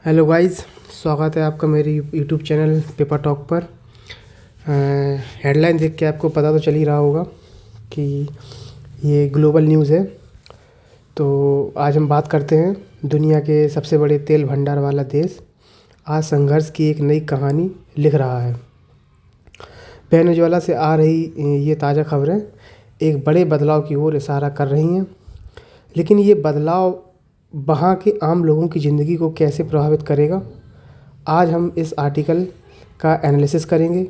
Hello guys, स्वागत है आपका मेरे यूट्यूब चैनल पेपर टॉक पर। हेडलाइन देख के आपको पता तो चल ही रहा होगा कि ये ग्लोबल न्यूज़ है। तो आज हम बात करते हैं दुनिया के सबसे बड़े तेल भंडार वाला देश आज संघर्ष की एक नई कहानी लिख रहा है। वेनेजुएला से आ रही ये ताज़ा खबरें एक बड़े बदलाव की ओर इशारा कर रही हैं, लेकिन ये बदलाव वहाँ के आम लोगों की ज़िंदगी को कैसे प्रभावित करेगा, आज हम इस आर्टिकल का एनालिसिस करेंगे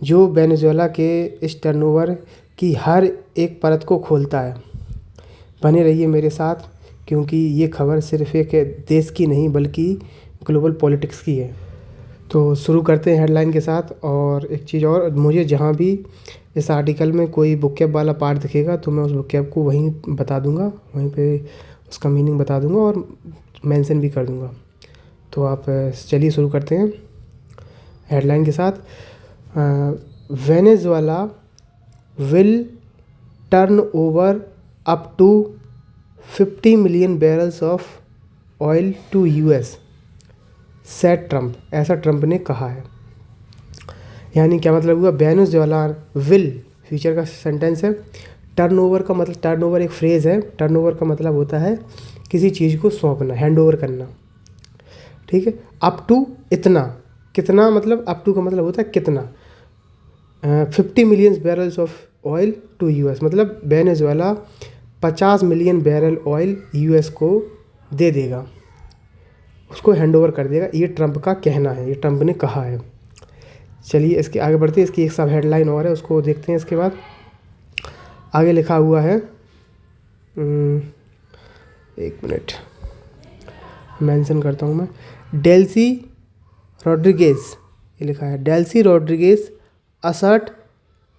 जो वेनेजुएला के इस टर्नओवर की हर एक परत को खोलता है। बने रहिए मेरे साथ, क्योंकि ये खबर सिर्फ एक देश की नहीं बल्कि ग्लोबल पॉलिटिक्स की है। तो शुरू करते हैं हेडलाइन के साथ। और एक चीज़ और, मुझे जहाँ भी इस आर्टिकल में कोई बुकैप वाला पार्ट दिखेगा तो मैं उस बुकैप को वहीं बता दूंगा, वहीं पे उसका मीनिंग बता दूंगा और मेंशन भी कर दूंगा। तो आप चलिए शुरू करते हैं हेडलाइन के साथ। Venezuela will turn over up to 50 million barrels of oil to US, said Trump. ऐसा ट्रंप ने कहा है। यानी क्या मतलब हुआ? वेनेजुएला विल फ्यूचर का सेंटेंस है। टर्नओवर का मतलब, टर्नओवर एक फ्रेज़ है। टर्नओवर का मतलब होता है किसी चीज़ को सौंपना, हैंड ओवर करना। ठीक है। अप टू इतना, कितना मतलब अप टू का मतलब होता है कितना। 50 million barrels of oil to US, मतलब Venezuela 50 million barrel oil US को दे देगा, उसको हैंड ओवर कर देगा। ये ट्रंप का कहना है, ये ट्रंप ने कहा है। चलिए इसके आगे बढ़ते हैं। इसकी एक सब हेडलाइन और है, उसको देखते हैं। इसके बाद आगे लिखा हुआ है, एक मिनट मेंशन करता हूँ मैं। डेल्सी रोड्रिगेज, ये लिखा है, Delcy Rodriguez assert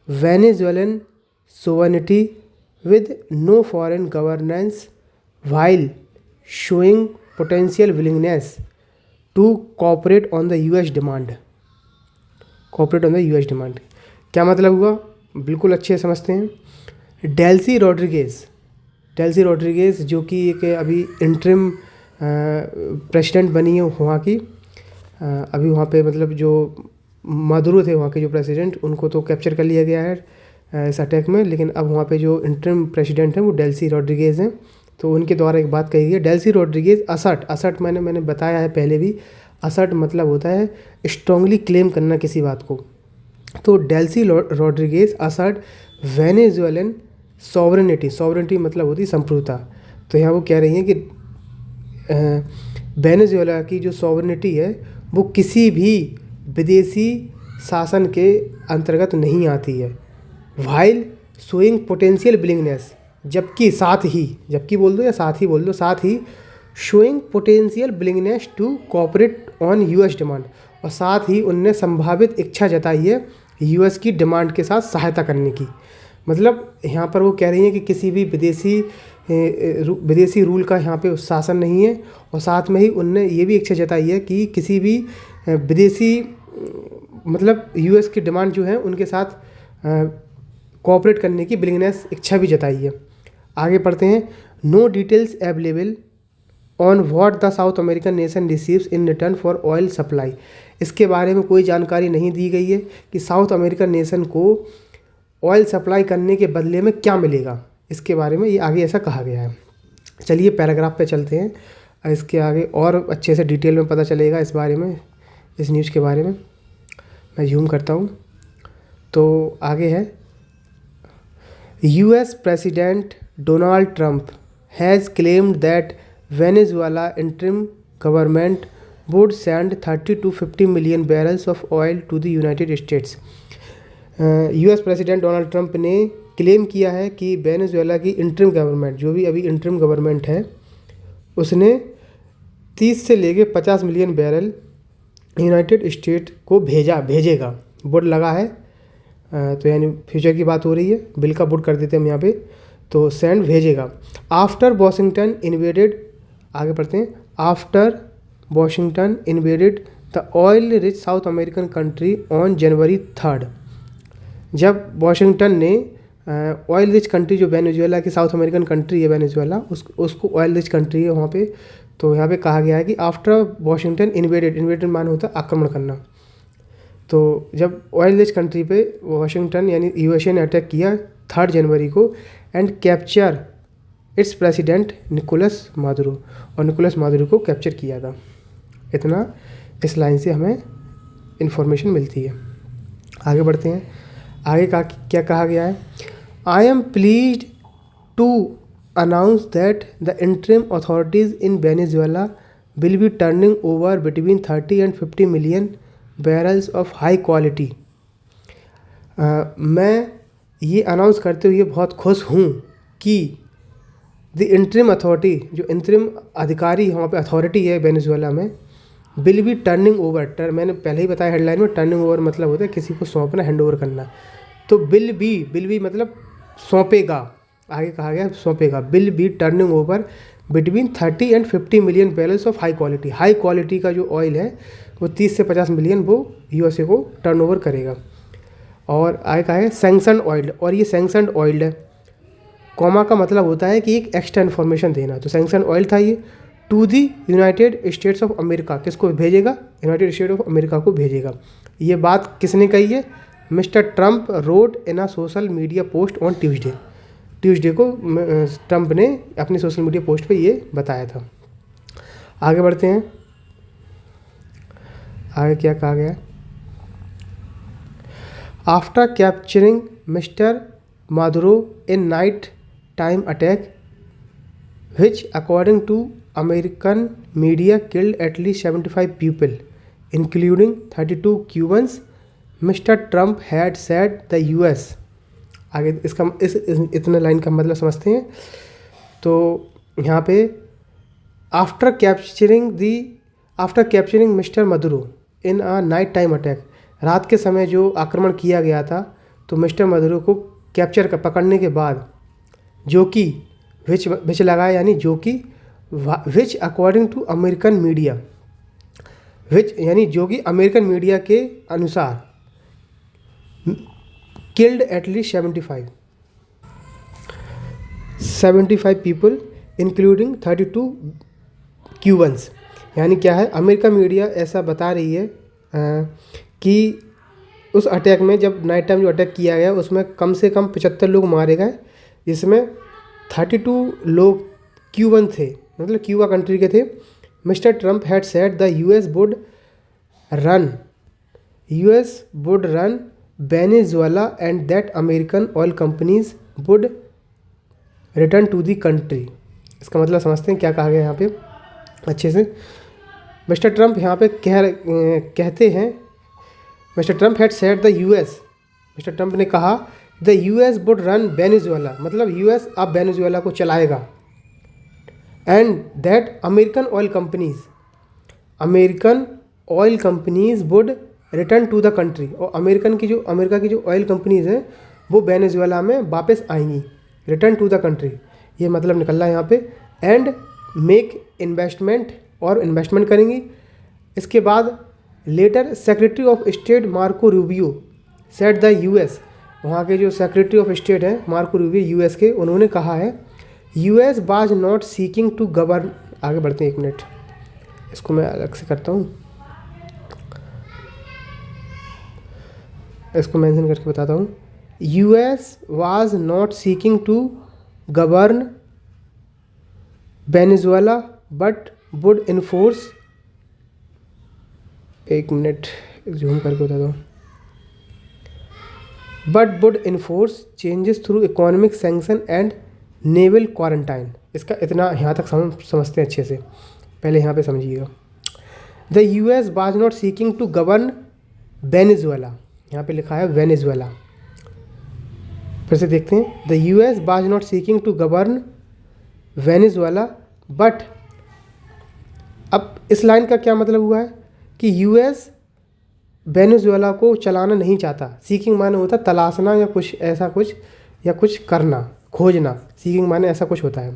Venezuelan sovereignty with no foreign governance while showing potential willingness to cooperate on the US demand. Cooperate on the US demand क्या मतलब हुआ? बिल्कुल अच्छे समझते हैं। डेल्सी रोड्रिगेज जो कि एक अभी इंटरिम प्रेसिडेंट बनी है वहाँ की। अभी वहाँ पे मतलब जो मादुरो थे वहाँ के जो प्रेसिडेंट, उनको तो कैप्चर कर लिया गया है इस अटैक में, लेकिन अब वहाँ पे जो इंटरिम प्रेसिडेंट हैं वो डेल्सी रोड्रिगेज हैं। तो उनके द्वारा एक बात कही गई है, डेल्सी रोड्रिगेज असर्ट मैंने बताया है पहले भी। असर्ट मतलब होता है स्ट्रांगली क्लेम करना किसी बात को। तो Delsey Rodriguez assert Venezuelan sovereignty मतलब होती है संप्रभुता। तो यहाँ वो कह रही हैं कि वेनेजुएला की जो सॉवरेनिटी है वो किसी भी विदेशी शासन के अंतर्गत नहीं आती है। व्हाइल शोइंग पोटेंशियल विलिंगनेस, जबकि बोल दो या साथ ही showing potential willingness to cooperate on US demand, और साथ ही उनने संभावित इच्छा जताई है यूएस की डिमांड के साथ सहायता करने की। मतलब यहाँ पर वो कह रही हैं कि किसी भी विदेशी रूल का यहाँ पे शासन नहीं है, और साथ में ही उनने ये भी इच्छा जताई है कि किसी भी विदेशी मतलब यूएस की डिमांड जो है उनके साथ कोऑपरेट करने की विलिंगनेस, इच्छा भी जताई है। आगे पढ़ते हैं। No details available on what the South American nation receives in return for oil supply. इसके बारे में कोई जानकारी नहीं दी गई है कि साउथ अमेरिकन नेशन को ऑयल सप्लाई करने के बदले में क्या मिलेगा। इसके बारे में ये आगे ऐसा कहा गया है। चलिए पैराग्राफ पे चलते हैं, इसके आगे और अच्छे से डिटेल में पता चलेगा इस बारे में, इस न्यूज़ के बारे में। मैं ज़ूम करता हूँ तो आगे है, US president Donald Trump has claimed that Venezuela interim government would send 30 to 50 million barrels of oil to the United states. US president Donald Trump ने क्लेम किया है कि वेनेजुएला की इंटरिम गवर्नमेंट, जो भी अभी इंटरिम गवर्नमेंट है, उसने 30 से लेके 50 मिलियन बैरल यूनाइटेड स्टेट को भेजेगा। बुड लगा है, तो यानी फ्यूचर की बात हो रही है। बिल का बुड कर देते हैं हम यहाँ पे। तो सेंड भेजेगा। आफ्टर वॉशिंगटन इन्वेडेड, आगे पढ़ते हैं। After Washington invaded the oil rich south American country on January 3। जब वॉशिंगटन ने ऑयल रिच कंट्री, जो वेनेजुएला की साउथ अमेरिकन कंट्री है वेनेजुएला, उसको ऑयल रिच कंट्री है वहाँ पे, तो यहाँ पे कहा गया है कि आफ्टर वाशिंगटन इन्वेडेड माने होता है आक्रमण करना। तो जब ऑयल रिच कंट्री पे वाशिंगटन यानी यूएसए ने अटैक किया 3 जनवरी को and capture it's president Nicolas Maduro, और निकोलस मादुरो को कैप्चर किया था। इतना इस लाइन से हमें इन्फॉर्मेशन मिलती है। आगे बढ़ते हैं। आगे का क्या कहा गया है? I am pleased to announce that the interim authorities in Venezuela will be turning over between 30 and 50 million barrels of high quality. मैं ये अनाउंस करते हुए बहुत खुश हूँ कि द इंटरिम अथॉरिटी, जो इंटरिम अधिकारी वहाँ पे अथॉरिटी है वेनेजुएला में, विल बी टर्निंग ओवर, मैंने पहले ही बताया हेडलाइन में, टर्निंग ओवर मतलब होता है किसी को सौंपना, हैंड ओवर करना। तो विल बी मतलब सौंपेगा, आगे कहा गया सौंपेगा। Will be turning over between 30 and 50 million barrels of high quality. High quality का जो ऑयल है वो 30 से 50 मिलियन वो यूएसए को टर्न ओवर करेगा। और आगे कहा है सैंक्शन ऑयल, और ये सैंक्शन ऑयल है। कॉमा का मतलब होता है कि एक एक्स्ट्रा इन्फॉर्मेशन देना। तो सैंक्शन ऑयल था ये to the United States of America. किसको भेजेगा? यूनाइटेड स्टेट ऑफ अमेरिका को भेजेगा। ये बात किसने कही है? Mister Trump road in a social media post on Tuesday को ट्रंप ने अपने सोशल मीडिया पोस्ट पे ये बताया था। आगे बढ़ते हैं। आगे क्या कहा गया? After capturing mister Maduro in night time attack which according to American media killed at least 75 people including 32 Cubans, Mr. Trump had said the US। आगे इसका इतने लाइन का मतलब समझते हैं। तो यहाँ पे after capturing mister Maduro in a night time attack, रात के समय जो आक्रमण किया गया था, तो मिस्टर मदुरो को पकड़ने के बाद, जो कि विच लगाया, यानी जो कि which according to American media, which यानी जो कि अमेरिकन मीडिया के अनुसार, killed at least 75 people including 32 Cubans. यानी क्या है, अमेरिका मीडिया ऐसा बता रही है कि उस अटैक में, जब नाइट टाइम जो अटैक किया गया उसमें कम से कम 75 लोग मारे गए, जिसमें 32 लोग क्यूबन थे, मतलब क्यूबा कंट्री के थे। Mister Trump had said the US would run Venezuela and that American oil companies would return to the country. इसका मतलब समझते हैं क्या कहा गया यहाँ पे अच्छे से। मिस्टर ट्रंप यहाँ पे कहते हैं, mister Trump had said the US, mister Trump ने कहा the US would run Venezuela, मतलब यूएस अब वेनेजुएला को चलाएगा, and that American oil companies would return to the country, और अमेरिका की जो ऑयल कंपनीज हैं वो वेनेजुएला में वापस आएंगी, रिटर्न टू द कंट्री, ये मतलब निकल रहा है यहाँ पे। एंड मेक इन्वेस्टमेंट, और इन्वेस्टमेंट करेंगी। इसके बाद later secretary of state Marco Rubio said the US, वहाँ के जो सेक्रेटरी ऑफ स्टेट हैं मार्को रूबियो यूएस के, उन्होंने कहा है US was not seeking to govern. आगे बढ़ते हैं, 1 मिनट, इसको मैं अलग से करता हूँ, इसको मेंशन करके बताता हूँ। US was not seeking to govern Venezuela but would enforce, 1 minute zoom करके बताता हूँ, but would enforce changes through economic sanction and naval quarantine. इसका इतना यहाँ तक समझते हैं अच्छे से, पहले यहाँ पे समझिएगा। The US was not seeking to govern Venezuela, यहाँ पे लिखा है वेनेजुएला, फिर से देखते हैं। The US was not seeking to govern Venezuela but, अब इस लाइन का क्या मतलब हुआ है कि यूएस वेनेजुएला को चलाना नहीं चाहता। सीकिंग माने होता तलाशना या कुछ ऐसा कुछ, या कुछ करना, खोजना, सीकिंग माने ऐसा कुछ होता है।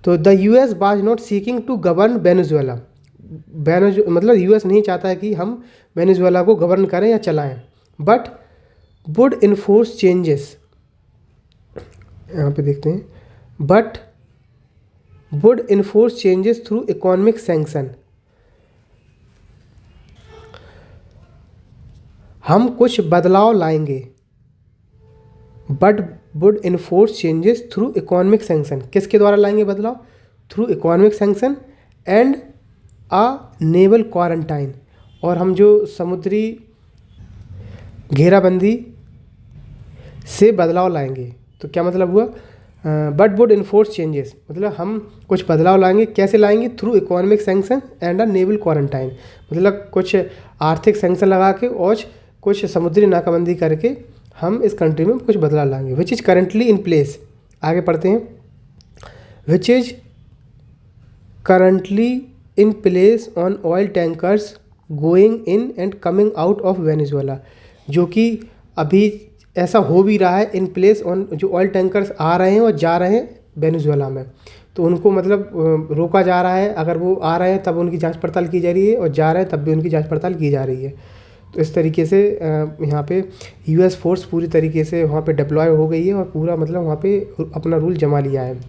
तो the US was not seeking to govern Venezuela, मतलब यूएस नहीं चाहता है कि हम वेनेजुएला को गवर्न करें या चलाएं, बट वुड इन्फोर्स चेंजेस, यहाँ पे देखते हैं, but would enforce changes through economic sanction. हम कुछ बदलाव लाएंगे, but would enforce changes through economic sanction. किसके द्वारा लाएंगे बदलाव? Through economic sanction and a naval quarantine. और हम जो समुद्री घेराबंदी से बदलाव लाएंगे। तो क्या मतलब हुआ? बट वुड इन्फोर्स चेंजेस, मतलब हम कुछ बदलाव लाएंगे। कैसे लाएंगे? Through economic sanction and a naval quarantine, मतलब कुछ आर्थिक सैंक्शन लगा के और कुछ समुद्री नाकाबंदी करके हम इस कंट्री में कुछ बदलाव लाएंगे। Which is currently in place. आगे पढ़ते हैं। Which is currently in place on oil tankers going in and coming out of Venezuela. जो कि अभी ऐसा हो भी रहा है इन प्लेस ऑन, जो ऑयल टैंकर्स आ रहे हैं और जा रहे हैं वेनेजुएला में। तो उनको मतलब रोका जा रहा है। अगर वो आ रहे हैं तब उनकी जांच पड़ताल की जा रही है और जा रहे हैं तब भी उनकी जांच पड़ताल की जा रही है। तो इस तरीके से यहाँ पे यूएस फोर्स पूरी तरीके से वहाँ पे डिप्लॉय हो गई है और पूरा मतलब वहाँ पे अपना रूल जमा लिया है।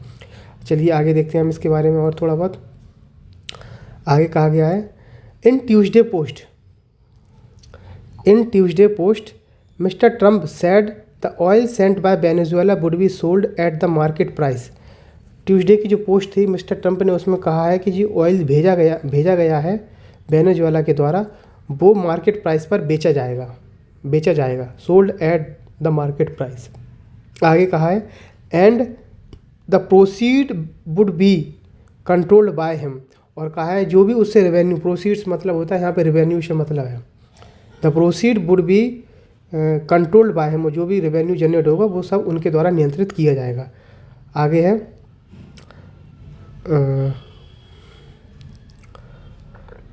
चलिए आगे देखते हैं हम इसके बारे में और थोड़ा बहुत। आगे कहा गया है in Tuesday post Mr Trump said the oil sent by Venezuela would be sold at the market price. Tuesday की जो पोस्ट थी मिस्टर ट्रंप ने उसमें कहा है कि जो ऑयल भेजा गया है वेनेजुएला के द्वारा वो मार्केट प्राइस पर बेचा जाएगा sold at the market price. आगे कहा है and the proceed would be controlled by him. और कहा है जो भी उससे रेवेन्यू, प्रोसीड्स मतलब होता है यहाँ पे रेवेन्यू से मतलब है, the proceed would be controlled by him. जो भी रेवेन्यू जनरेट होगा वो सब उनके द्वारा नियंत्रित किया जाएगा। आगे है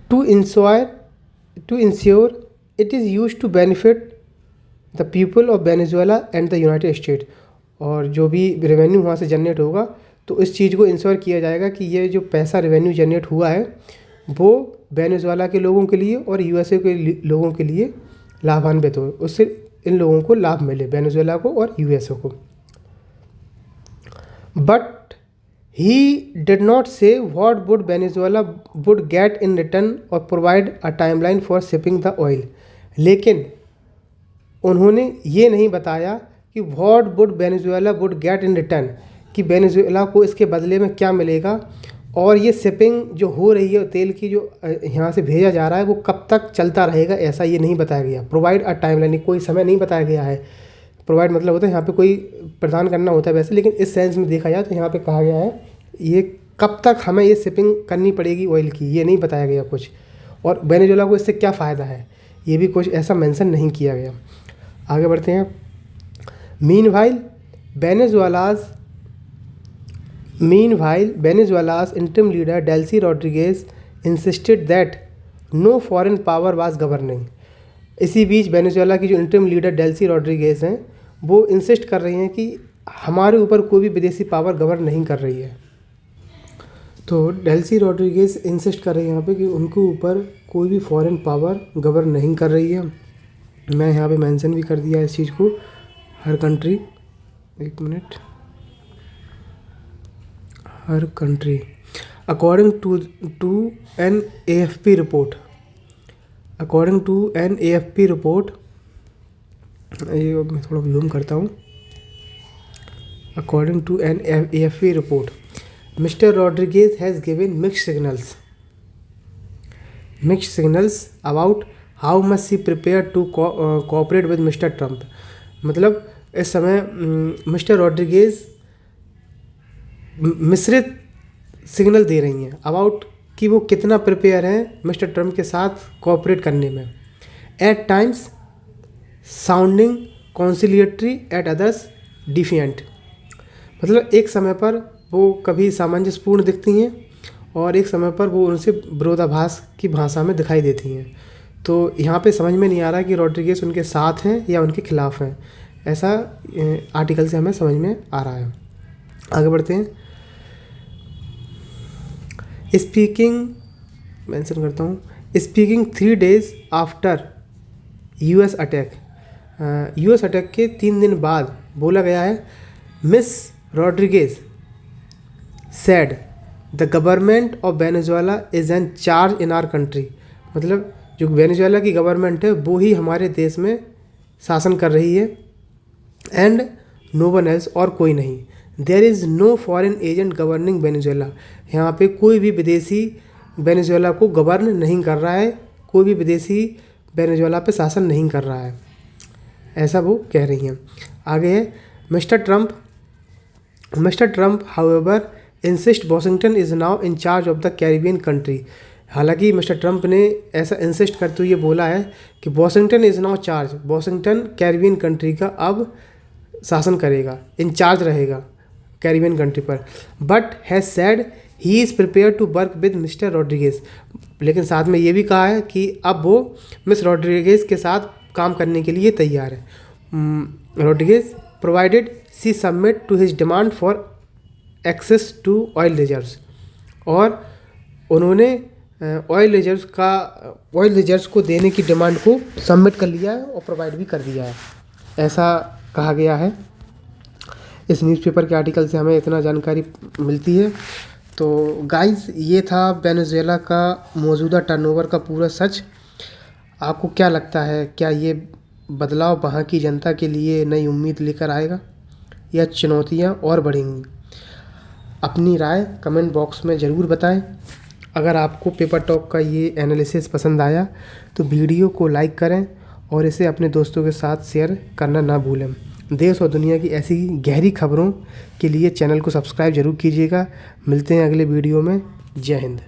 to ensure it is use to benefit the people of Venezuela and the United State. और जो भी रेवेन्यू वहाँ से जनरेट होगा तो इस चीज़ को इंश्योर किया जाएगा कि ये जो पैसा रेवेन्यू जनरेट हुआ है वो वेनेजुएला के लोगों के लिए और यूएसए के लोगों के लिए लाभान्वित हो, उससे इन लोगों को लाभ मिले, वेनेजुएला को और यूएसए को। But he did not say what would Venezuela would get in return और provide a timeline for shipping the oil. लेकिन उन्होंने ये नहीं बताया कि what would Venezuela would get in return, कि वेनेजुएला को इसके बदले में क्या मिलेगा और ये शिपिंग जो हो रही है तेल की जो यहाँ से भेजा जा रहा है वो कब तक चलता रहेगा, ऐसा ये नहीं बताया गया। प्रोवाइड अ टाइमलाइन, कोई समय नहीं बताया गया है। प्रोवाइड मतलब होता है यहाँ पे कोई प्रदान करना होता है वैसे, लेकिन इस सेंस में देखा जाए तो यहाँ पे कहा गया है ये कब तक हमें ये शिपिंग करनी पड़ेगी ऑयल की, ये नहीं बताया गया कुछ। और वेनेजुएला को इससे क्या फ़ायदा है ये भी कुछ ऐसा मेंशन नहीं किया गया। आगे बढ़ते हैं। Meanwhile Venezuela's interim leader Delcy Rodriguez insisted that no foreign power was governing। इसी बीच वेनेजुएला की जो इंटरिम लीडर डेल्सी रॉड्रिगेज हैं वो इंसिस्ट कर रही हैं कि हमारे ऊपर कोई भी विदेशी पावर गवर्न नहीं कर रही है। तो डेल्सी रॉड्रिगेज इंसिस्ट कर रही है यहाँ पे कि उनके ऊपर कोई भी फॉरेन पावर गवर्न नहीं कर रही है। मैं यहाँ पे मेंशन भी कर दिया इस चीज़ को, हर कंट्री, एक मिनट, हर country according to an AFP report, ये मैं थोड़ा जूम करता हूँ। According to an AFP report Mister Rodriguez has given mixed signals about how much she prepare to cooperate with Mister Trump. मतलब इस समय मिस्टर रॉड्रिगेज मिश्रित सिग्नल दे रही हैं अबाउट कि वो कितना प्रिपेयर हैं मिस्टर ट्रंप के साथ कोऑपरेट करने में। At times sounding conciliatory, at others defiant. मतलब एक समय पर वो कभी सामंजस्यपूर्ण दिखती हैं और एक समय पर वो उनसे विरोधाभास की भाषा में दिखाई देती हैं। तो यहाँ पे समझ में नहीं आ रहा कि रॉड्रिगेज उनके साथ हैं या उनके खिलाफ हैं, ऐसा आर्टिकल से हमें समझ में आ रहा है। आगे बढ़ते हैं। Speaking 3 days after US attack के 3 दिन बाद बोला गया है miss Rodriguez said the government of Venezuela is an charge in our country. मतलब जो वेनेजुएला की गवर्नमेंट है वो ही हमारे देश में शासन कर रही है। एंड नो वन एल्स, और कोई नहीं। There is no foreign agent governing Venezuela. यहाँ पे कोई भी विदेशी वेनेजुएला को गवर्न नहीं कर रहा है, कोई भी विदेशी वेनेजुएला पे शासन नहीं कर रहा है, ऐसा वो कह रही हैं। आगे है Mister Trump however insist Washington is now in charge of the Caribbean country. हालांकि मिस्टर ट्रम्प ने ऐसा इंसिस्ट करते हुए बोला है कि Washington is now charge, Washington Caribbean country का अब शासन करेगा, इंचार्ज रहेगा कैरिबियन कंट्री पर। But has said he is prepare to work with Mister Rodriguez. लेकिन साथ में ये भी कहा है कि अब वो मिस रॉड्रिगेज के साथ काम करने के लिए तैयार है। Rodriguez provided she submit to his demand for access to oil reserves. और उन्होंने ऑयल रिजर्व्स को देने की डिमांड को सबमिट कर लिया है और प्रोवाइड भी कर दिया है, ऐसा कहा गया है। इस न्यूज़पेपर के आर्टिकल से हमें इतना जानकारी मिलती है। तो गाइस, ये था वेनेजुएला का मौजूदा टर्नओवर का पूरा सच। आपको क्या लगता है, क्या ये बदलाव वहाँ की जनता के लिए नई उम्मीद लेकर आएगा या चुनौतियाँ और बढ़ेंगी? अपनी राय कमेंट बॉक्स में ज़रूर बताएं। अगर आपको पेपर टॉक का ये एनालिसिस पसंद आया तो वीडियो को लाइक करें और इसे अपने दोस्तों के साथ शेयर करना ना भूलें। देश और दुनिया की ऐसी गहरी खबरों के लिए चैनल को सब्सक्राइब जरूर कीजिएगा। मिलते हैं अगले वीडियो में। जय हिंद।